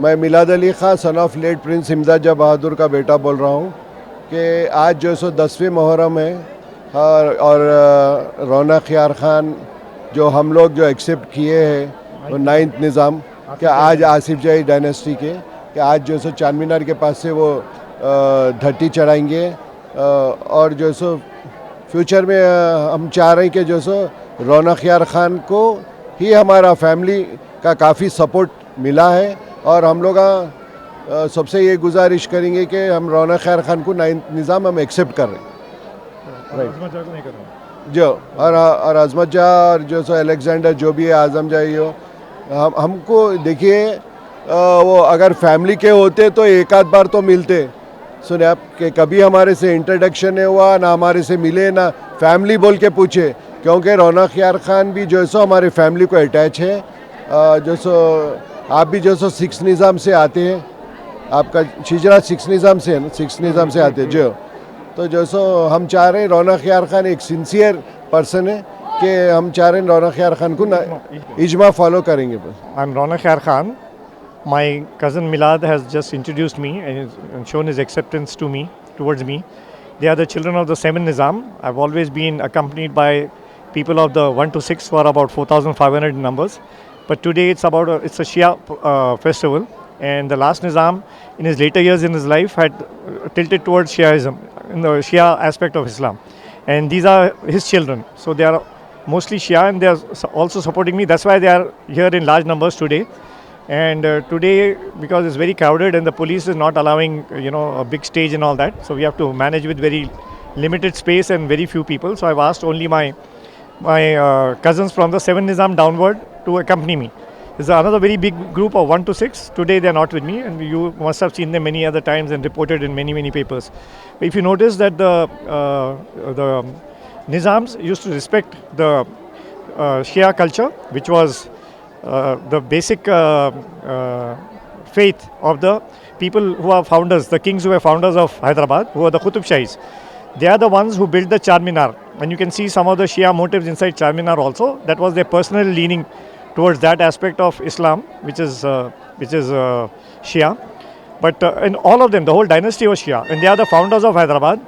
मैं Milad Ali Khan son of late prince Imdad Jahan बहादुर का बेटा बोल रहा हूँ कि आज जो सो 10वीं मुहर्रम है और रौनक यार ख़ान जो हम लोग जो एक्सेप्ट किए हैं वो 9th निज़ाम कि आज आसिफ जाही डायनेस्टी के कि आज जो सो चार मीनार के पास से वो धट्टी चढ़ाएंगे और जो सो फ्यूचर में हम चाह रहे हैं कि जो सो रौनक यार ख़ान को ही हमारा फैमिली का काफ़ी सपोर्ट मिला है और हम लोग सबसे ये गुजारिश करेंगे कि हम रौनक यार ख़ान को 9th निज़ाम हम एक्सेप्ट कर रहे हैं राइट जो और अजमत जा और जो सो अलेक्जेंडर जो भी है आज़म जाही हो हमको देखिए वो अगर फैमिली के होते तो एक आध बार तो मिलते सुने आप कि कभी हमारे से इंट्रोडक्शन नहीं हुआ ना हमारे से मिले ना फैमिली बोल के पूछे क्योंकि रौनक यार ख़ान भी जो सो हमारे फैमिली को अटैच है जो सो आप भी जो सो 6 निज़ाम से आते हैं आपका शिजरा 6 निज़ाम से है ना 6 निज़ाम से आते हैं जो तो जो सो हम चाह रहे हैं रौनक यार ख़ान एक सिंसियर पर्सन है कि हम चाह रहे हैं रौनक यार ख़ान को इजमा फॉलो करेंगे बस आई एम रौनक यार Khan. My cousin Milad has just introduced me and shown his acceptance to me, towards me. They are the children of the 7 Nizam. I've always been accompanied by people of the 1 to 6 who are about 4,500 in numbers. But today it's a Shia festival, and the last Nizam in his later years in his life had tilted towards Shiaism, in the Shia aspect of Islam. And these are his children. So they are mostly Shia and they are also supporting me. That's why they are here in large numbers today. And today, because it's very crowded and the police is not allowing, a big stage and all that, so we have to manage with very limited space and very few people. So I've asked only my cousins from the 7 Nizam downward to accompany me. There's another very big group of 1 to 6. Today they are not with me, and you must have seen them many other times and reported in many papers. But if you notice that the Nizams used to respect the Shia culture, which was the basic faith of the people who are founders, the kings who were founders of Hyderabad, who are the Qutub Shahis. They are the ones who built the Charminar, and you can see some of the Shia motives inside Charminar also. That was their personal leaning towards that aspect of Islam, which is Shia. But in all of them, the whole dynasty was Shia, and they are the founders of Hyderabad,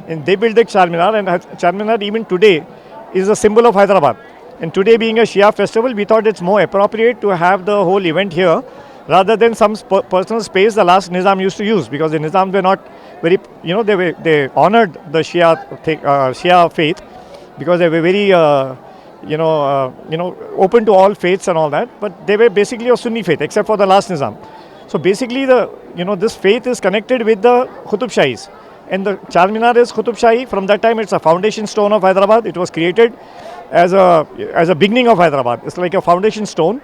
and they built the Charminar, and Charminar even today is a symbol of Hyderabad. And today being a Shia festival, we thought it's more appropriate to have the whole event here rather than some personal space the last Nizam used to use, because the Nizams were not very, they honored the Shia faith, because they were very, open to all faiths and all that, but they were basically a Sunni faith except for the last Nizam. So basically this faith is connected with the Qutub Shahis. And the Charminar is Qutub Shahi. From that time, it's a foundation stone of Hyderabad. It was created as a beginning of Hyderabad. It's like a foundation stone.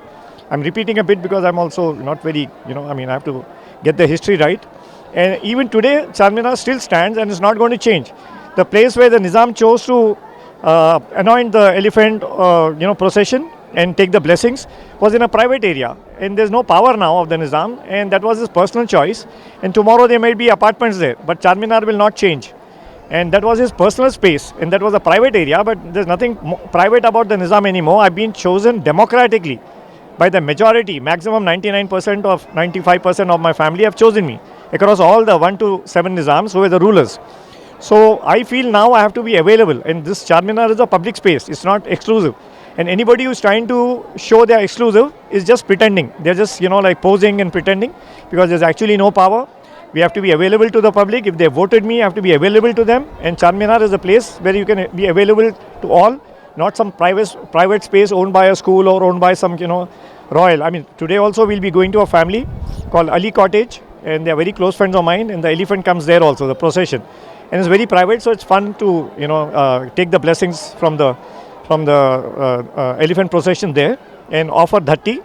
I'm repeating a bit because I'm also not very, I have to get the history right. And even today, Charminar still stands and is not going to change. The place where the Nizam chose to anoint the elephant, procession and take the blessings was in a private area. And there's no power now of the Nizam, and that was his personal choice. And tomorrow there might be apartments there, but Charminar will not change. And that was his personal space, and that was a private area, but there's nothing private about the Nizam anymore. I've been chosen democratically by the majority, maximum 99% of 95% of my family have chosen me across all the 1 to 7 Nizams who were the rulers. So I feel now I have to be available, and this Charminar is a public space, it's not exclusive. And anybody who's trying to show they're exclusive is just pretending. They're just, posing and pretending, because there's actually no power. We have to be available to the public. If they voted me, I have to be available to them. And Charminar is a place where you can be available to all, not some private space owned by a school or owned by some, royal. Today also we'll be going to a family called Ali Cottage, and they're very close friends of mine, and the elephant comes there also, the procession. And it's very private, so it's fun to, take the blessings from the elephant procession there and offer dhatti,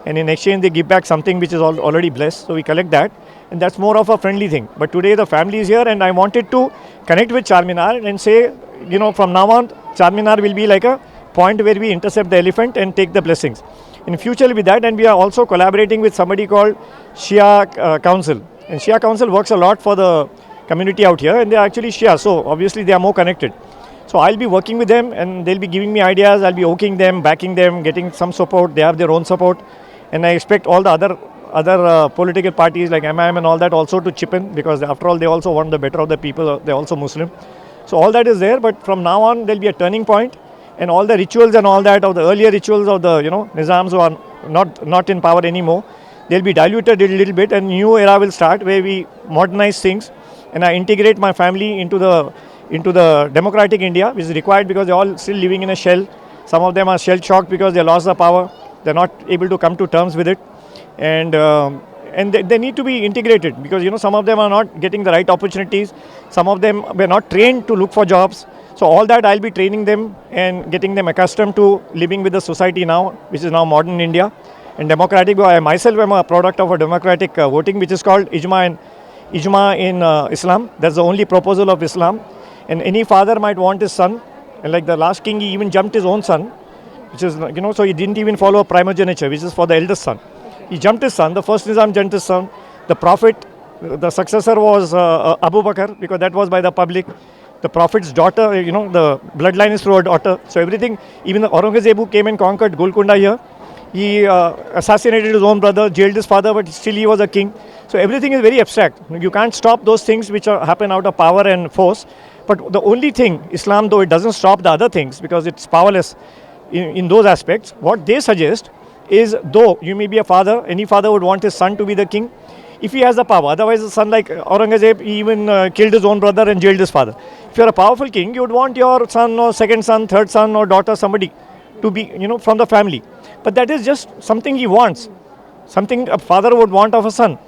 and in exchange they give back something which is already blessed, so we collect that, and that's more of a friendly thing. But today the family is here, and I wanted to connect with Charminar and say, from now on Charminar will be like a point where we intercept the elephant and take the blessings. In future will be that, and we are also collaborating with somebody called Shia Council, and Shia Council works a lot for the community out here, and they are actually Shia, so obviously they are more connected. So I'll be working with them, and they'll be giving me ideas. I'll be oking them, backing them, getting some support. They have their own support, and I expect all the other other political parties like MIM and all that also to chip in, because after all they also want the better of the people. They're also Muslim. So all that is there, but from now on there'll be a turning point, and all the rituals and all that of the earlier rituals of the Nizams who are not in power anymore, they'll be diluted a little bit, and new era will start where we modernize things, and I integrate my family into the democratic India, which is required because they're all still living in a shell. Some of them are shell shocked because they lost the power. They're not able to come to terms with it, and they need to be integrated because some of them are not getting the right opportunities. Some of them were not trained to look for jobs. So all that I'll be training them and getting them accustomed to living with the society now, which is now modern India and democratic. I myself am a product of a democratic voting, which is called Ijma in Islam. That's the only proposal of Islam. And any father might want his son, and like the last king, he even jumped his own son, which is so he didn't even follow a primogeniture, which is for the eldest son. He jumped his son. The first Nizam jumped his son. The Prophet, the successor was Abu Bakr, because that was by the public. The Prophet's daughter, the bloodline is through her daughter. So everything, even the Aurangzeb who came and conquered Golconda here, he assassinated his own brother, jailed his father, but still he was a king. So everything is very abstract. You can't stop those things which happen out of power and force. But the only thing, Islam, though it doesn't stop the other things because it's powerless in those aspects, what they suggest is, though you may be a father, any father would want his son to be the king if he has the power. Otherwise, a son like Aurangzeb, he even killed his own brother and jailed his father. If you're a powerful king, you would want your son or second son, third son or daughter, somebody to be, from the family. But that is just something he wants, something a father would want of a son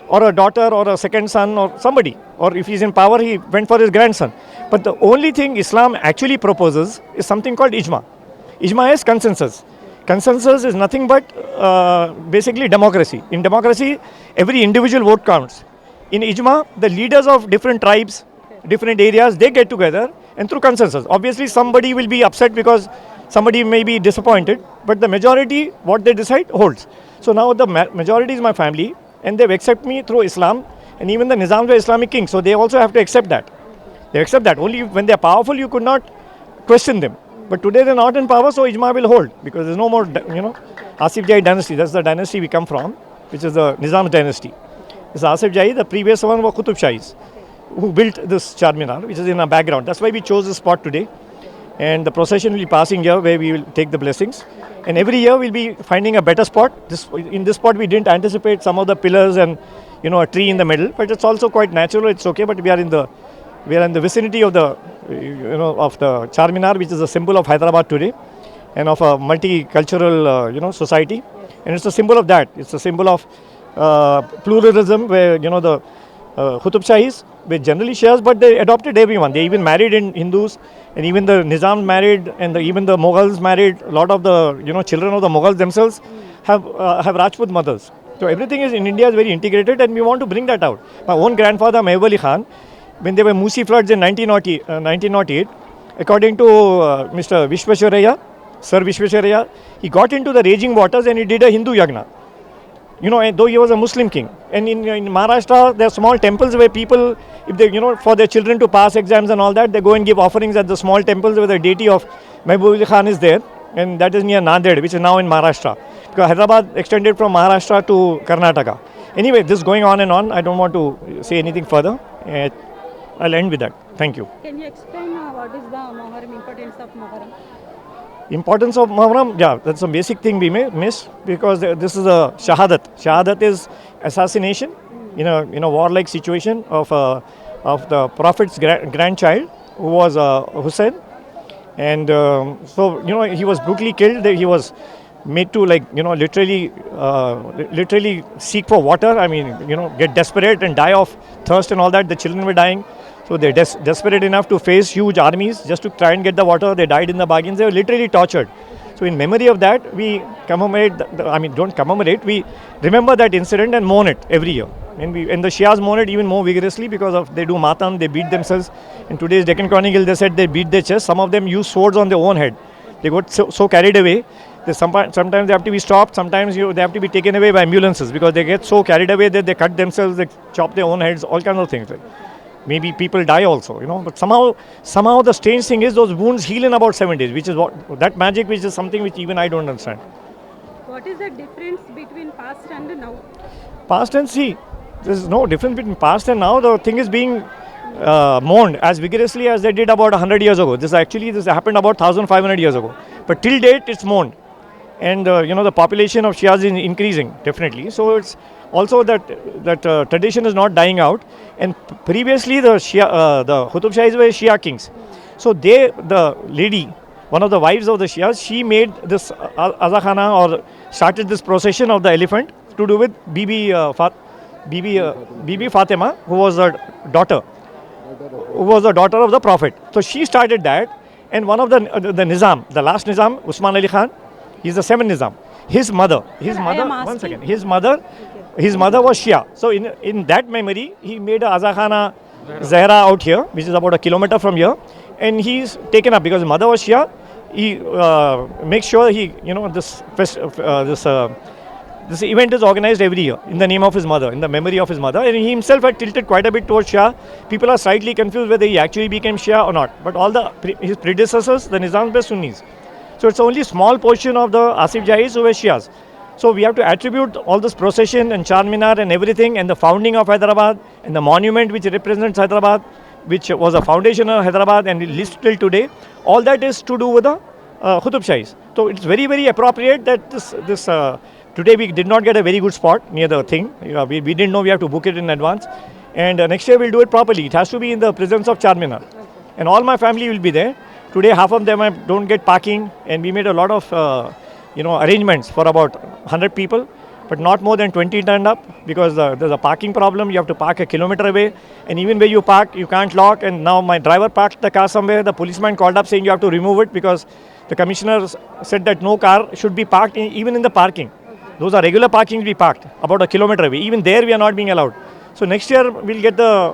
or a daughter or a second son or somebody. Or if he's in power, he went for his grandson. But the only thing Islam actually proposes is something called Ijma. Ijma is consensus. Consensus is nothing but basically democracy. In democracy, every individual vote counts. In Ijma, the leaders of different tribes, different areas, they get together and through consensus. Obviously, somebody will be upset because somebody may be disappointed, but the majority, what they decide, holds. So now the majority is my family, and they've accepted me through Islam, and even the Nizams were Islamic kings, so they also have to accept that. They accept that. Only when they're powerful, you could not question them. But today they're not in power, so Ijma will hold, because there's no more, Asif Jai dynasty. That's the dynasty we come from, which is the Nizam dynasty. This Asif Jai, the previous one were Qutub Shahis, who built this Charminar, which is in our background. That's why we chose this spot today. And the procession will be passing here where we will take the blessings. And every year we'll be finding a better spot. In this spot we didn't anticipate some of the pillars and a tree in the middle, but it's also quite natural. It's okay. But we are in the vicinity of the of the Charminar, which is a symbol of Hyderabad today, and of a multicultural society. And it's a symbol of that. It's a symbol of pluralism, where the Qutub Shahis were generally Shias, but they adopted everyone. They even married in Hindus, and even the Nizam married, and even the Mughals married. A lot of the children of the Mughals themselves have Rajput mothers. So everything is in India is very integrated, and we want to bring that out. My own grandfather Mehboob Ali Khan, when there were Musi floods in 1908, according to Mr. Vishwesvaraya, Sir Vishwesvaraya, he got into the raging waters and he did a Hindu yagna. Though he was a Muslim king. And in Maharashtra, there are small temples where people, if they, for their children to pass exams and all that, they go and give offerings at the small temples where the deity of Mehboob Ali Khan is there. And that is near Nanded, which is now in Maharashtra. Because Hyderabad extended from Maharashtra to Karnataka. Anyway, this is going on and on. I don't want to say anything further. I'll end with that. Thank you. Can you explain what is the Muharram, importance of Muharram? Importance of Muharram, yeah, that's a basic thing we may miss, because this is a shahadat. Shahadat is assassination in a warlike situation of the Prophet's grandchild, who was Hussein, and so he was brutally killed. He was made to literally seek for water. I mean, get desperate and die of thirst and all that. The children were dying. So they're desperate enough to face huge armies just to try and get the water. They died in the bargains. They were literally tortured. So in memory of that, we commemorate, don't commemorate, we remember that incident and mourn it every year. And the Shias mourn it even more vigorously because they do matam, they beat themselves. In today's Deccan Chronicle, they said they beat their chest. Some of them use swords on their own head. They got so carried away. Sometimes they have to be stopped. Sometimes they have to be taken away by ambulances because they get so carried away that they cut themselves, they chop their own heads, all kinds of things. Maybe people die also, but somehow the strange thing is those wounds heal in about 7 days, which is that magic, which is something which even I don't understand. What is the difference between past and now? Past and see, there's no difference between past and now. The thing is being mourned as vigorously as they did about 100 years ago. This happened about 1,500 years ago. But till date, it's mourned. And the population of Shias is increasing, definitely. So it's also that tradition is not dying out. And previously, the Qutub Shahis were Shia kings. So the lady, one of the wives of the Shias, she made this Azakhana, or started this procession of the elephant to do with Bibi Fatima, who was the daughter of the Prophet. So she started that, and one of the Nizam, the last Nizam, Usman Ali Khan, he's the seventh Nizam. His mother, one second, his mother was Shia. So in that memory, he made a Azakhana Zahra out here, which is about a kilometer from here, and he's taken up because his mother was Shia. He makes sure this event is organized every year in the name of his mother, in the memory of his mother, and he himself had tilted quite a bit towards Shia. People are slightly confused whether he actually became Shia or not, but all his predecessors, the Nizams, were Sunnis. So it's only a small portion of the Asif Jahis who were Shias. So we have to attribute all this procession and Charminar and everything, and the founding of Hyderabad, and the monument which represents Hyderabad, which was a foundation of Hyderabad and lives till today. All that is to do with the Qutub Shahis. So it's very, very appropriate that this today we did not get a very good spot near the thing. We didn't know we have to book it in advance. And next year we'll do it properly. It has to be in the presence of Charminar. And all my family will be there. Today half of them don't get parking, and we made a lot of arrangements for about 100 people, but not more than 20 turned up because there's a parking problem. You have to park a kilometer away, and even where you park, you can't lock. And now my driver parked the car somewhere. The policeman called up saying you have to remove it because the commissioner said that no car should be parked even in the parking. Those are regular parkings we parked about a kilometer away. Even there we are not being allowed. So next year we'll get the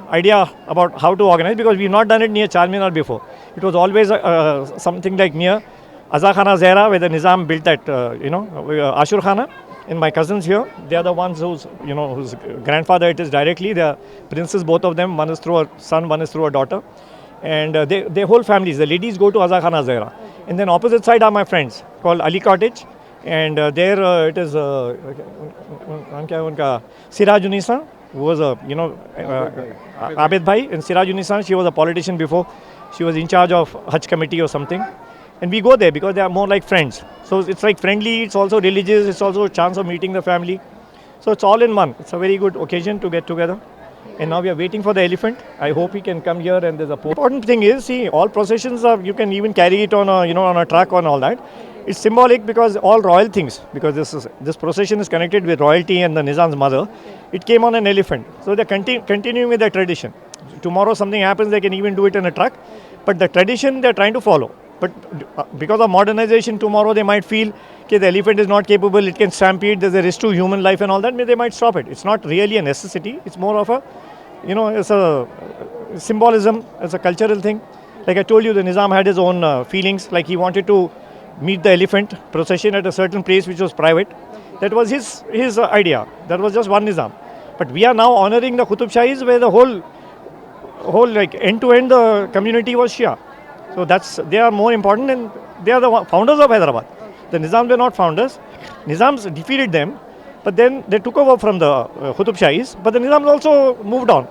idea about how to organize, because we've not done it near Charminar before. It was always something like near Azakhana Zahra, where the Nizam built that Ashur Khana. And my cousins here, they are the ones whose grandfather it is directly. They are princes, both of them. One is through a son, one is through a daughter. And their whole families, the ladies go to Azakhana Zahra. And then opposite side are my friends called Ali Cottage. And there it is Siraj Unisa, who was Abid Bhai. And Siraj Unisa, she was a politician before. She was in charge of Hajj committee or something. And we go there because they are more like friends. So it's like friendly, it's also religious, it's also a chance of meeting the family. So it's all in one. It's a very good occasion to get together. And now we are waiting for the elephant. I hope he can come here, and there's a important thing is, see, all processions you can even carry it on a truck and all that. It's symbolic because all royal things, because this procession is connected with royalty and the Nizam's mother. It came on an elephant. So they're continuing with the tradition. Tomorrow something happens, they can even do it in a truck. But the tradition they're trying to follow. But because of modernization, tomorrow they might feel that the elephant is not capable, it can stampede, there's a risk to human life and all that, they might stop it. It's not really a necessity. It's more of a, it's a symbolism, it's a cultural thing. Like I told you, the Nizam had his own feelings, like he wanted to meet the elephant procession at a certain place which was private. That was his idea. That was just one Nizam. But we are now honoring the Qutub Shahis, where the whole like end to end the community was Shia. So they are more important, and they are the founders of Hyderabad. The Nizams were not founders. Nizams defeated them, but then they took over from the Qutub Shahis. But the Nizams also moved on.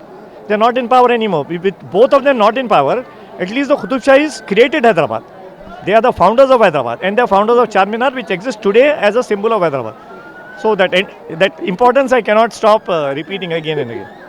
They are not in power anymore. With both of them not in power, at least the Qutub Shahis created Hyderabad. They are the founders of Hyderabad, and they are founders of Charminar, which exists today as a symbol of Hyderabad. So that importance I cannot stop repeating again and again.